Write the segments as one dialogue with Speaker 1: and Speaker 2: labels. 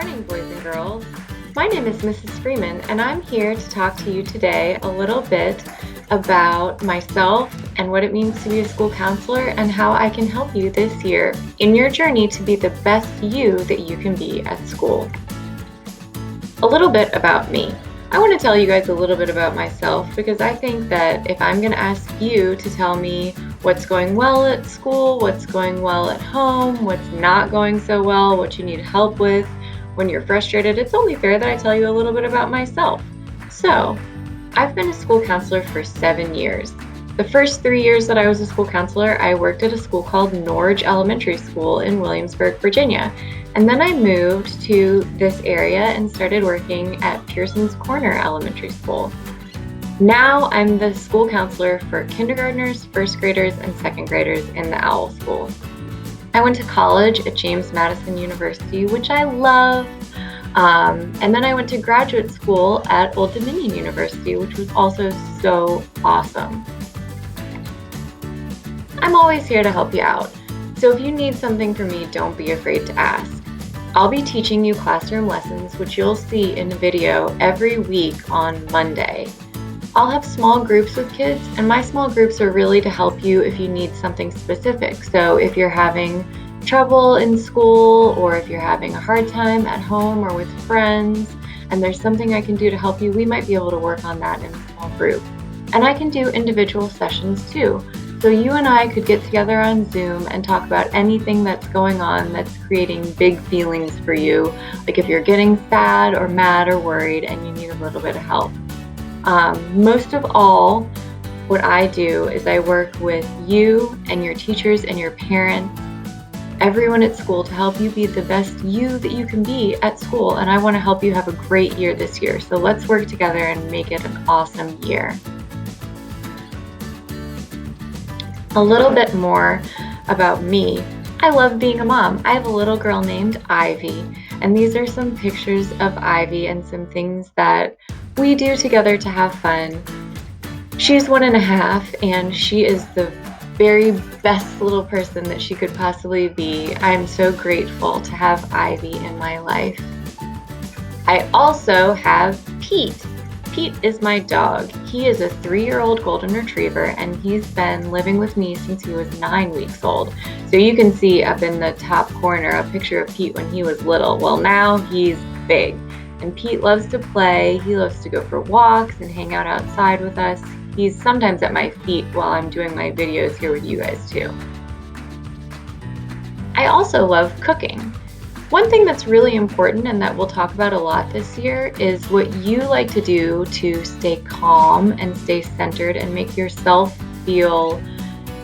Speaker 1: morning, boys and girls. My name is Mrs. Freeman, and I'm here to talk to you today a little bit about myself and what it means to be a school counselor and how I can help you this year in your journey to be the best you that you can be at school. A little bit about me. I want to tell you guys a little bit about myself because I think that if I'm going to ask you to tell me what's going well at school, what's going well at home, what's not going so well, what you need help with when you're frustrated, it's only fair that I tell you a little bit about myself. So, I've been a school counselor for 7 years. The first 3 years that I was a school counselor, I worked at a school called Norge Elementary School in Williamsburg, Virginia. And then I moved to this area and started working at Pearson's Corner Elementary School. Now I'm the school counselor for kindergartners, first graders, and second graders in the OWL school. I went to college at James Madison University, which I love. And then I went to graduate school at Old Dominion University, which was also so awesome. I'm always here to help you out. So if you need something from me, don't be afraid to ask. I'll be teaching you classroom lessons, which you'll see in a video every week on Monday. I'll have small groups with kids, and my small groups are really to help you if you need something specific. So if you're having trouble in school, or if you're having a hard time at home or with friends, and there's something I can do to help you, we might be able to work on that in a small group. And I can do individual sessions too. So you and I could get together on Zoom and talk about anything that's going on that's creating big feelings for you, like if you're getting sad or mad or worried and you need a little bit of help. Most of all, what I do is I work with you and your teachers and your parents, everyone at school, to help you be the best you that you can be at school. And I want to help you have a great year this year. So let's work together and make it an awesome year. A little bit more about me. I love being a mom. I have a little girl named Ivy, and these are some pictures of Ivy and some things that we do together to have fun. She's 1.5, and she is the very best little person that she could possibly be. I'm so grateful to have Ivy in my life. I also have Pete. Pete is my dog. He is a 3-year-old golden retriever, and he's been living with me since he was 9 weeks old. So you can see up in the top corner a picture of Pete when he was little. Well, now he's big, and Pete loves to play. He loves to go for walks and hang out outside with us. He's sometimes at my feet while I'm doing my videos here with you guys too. I also love cooking. One thing that's really important and that we'll talk about a lot this year is what you like to do to stay calm and stay centered and make yourself feel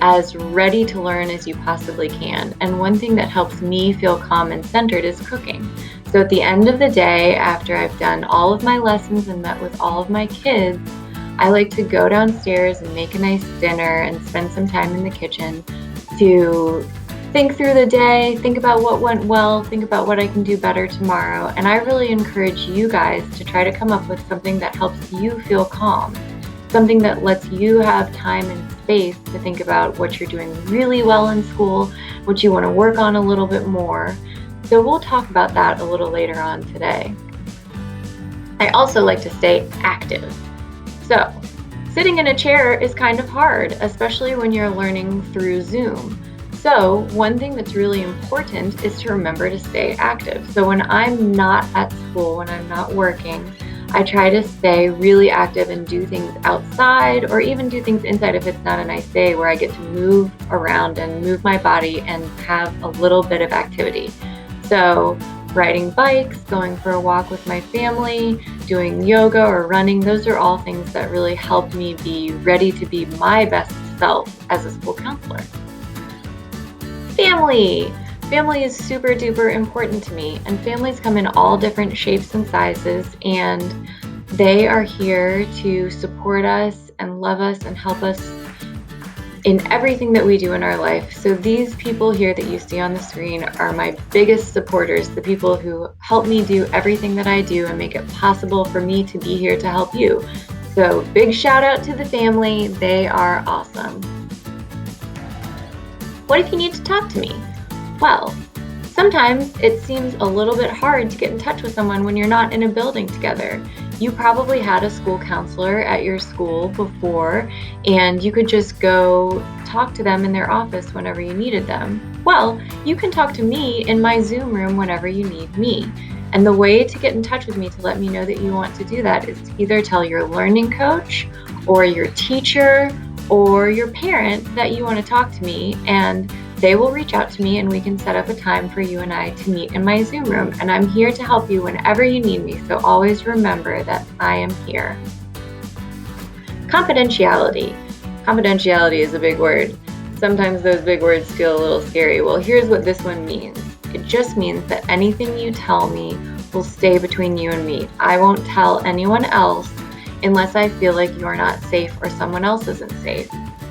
Speaker 1: as ready to learn as you possibly can. And one thing that helps me feel calm and centered is cooking. So at the end of the day, after I've done all of my lessons and met with all of my kids, I like to go downstairs and make a nice dinner and spend some time in the kitchen to think through the day, think about what went well, think about what I can do better tomorrow. And I really encourage you guys to try to come up with something that helps you feel calm, something that lets you have time and space to think about what you're doing really well in school, what you want to work on a little bit more. So we'll talk about that a little later on today. I also like to stay active. So sitting in a chair is kind of hard, especially when you're learning through Zoom. So one thing that's really important is to remember to stay active. So when I'm not at school, when I'm not working, I try to stay really active and do things outside or even do things inside if it's not a nice day, where I get to move around and move my body and have a little bit of activity. So riding bikes, going for a walk with my family, doing yoga or running, those are all things that really help me be ready to be my best self as a school counselor. Family! Family is super duper important to me, and families come in all different shapes and sizes, and they are here to support us and love us and help us in everything that we do in our life. So these people here that you see on the screen are my biggest supporters, the people who help me do everything that I do and make it possible for me to be here to help you. So big shout out to the family. They are awesome. What if you need to talk to me? Well, Sometimes it seems a little bit hard to get in touch with someone when you're not in a building together. You probably had a school counselor at your school before, and you could just go talk to them in their office whenever you needed them. Well, you can talk to me in my Zoom room whenever you need me. And the way to get in touch with me to let me know that you want to do that is to either tell your learning coach or your teacher or your parent that you want to talk to me, and they will reach out to me and we can set up a time for you and I to meet in my Zoom room. And I'm here to help you whenever you need me, so always remember that I am here. Confidentiality. Confidentiality is a big word. Sometimes those big words feel a little scary. Well, here's what this one means. It just means that anything you tell me will stay between you and me. I won't tell anyone else unless I feel like you're not safe or someone else isn't safe.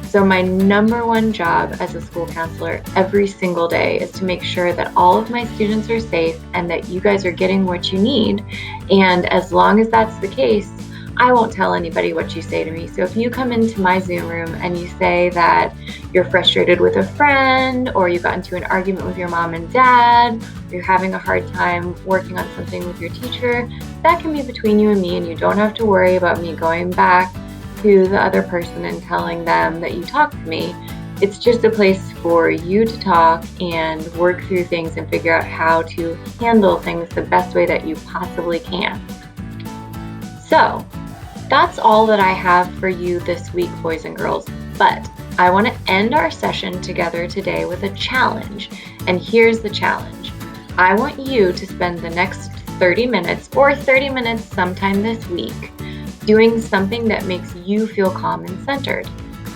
Speaker 1: So my number one job as a school counselor every single day is to make sure that all of my students are safe and that you guys are getting what you need. And as long as that's the case, I won't tell anybody what you say to me. So if you come into my Zoom room and you say that you're frustrated with a friend, or you got into an argument with your mom and dad, or you're having a hard time working on something with your teacher, that can be between you and me, and you don't have to worry about me going back to the other person and telling them that you talked to me. It's just a place for you to talk and work through things and figure out how to handle things the best way that you possibly can. So that's all that I have for you this week, boys and girls. But I want to end our session together today with a challenge. And here's the challenge. I want you to spend the next 30 minutes or 30 minutes sometime this week doing something that makes you feel calm and centered.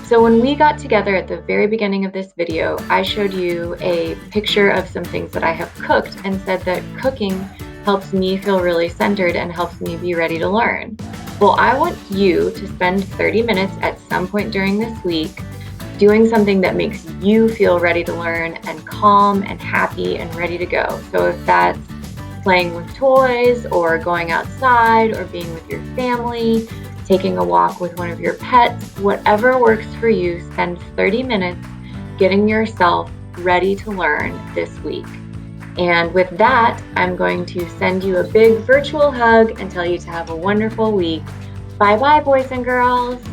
Speaker 1: So when we got together at the very beginning of this video, I showed you a picture of some things that I have cooked and said that cooking helps me feel really centered and helps me be ready to learn. Well, I want you to spend 30 minutes at some point during this week doing something that makes you feel ready to learn and calm and happy and ready to go. So if that's playing with toys or going outside or being with your family, taking a walk with one of your pets, whatever works for you, spend 30 minutes getting yourself ready to learn this week. And with that, I'm going to send you a big virtual hug and tell you to have a wonderful week. Bye-bye, boys and girls.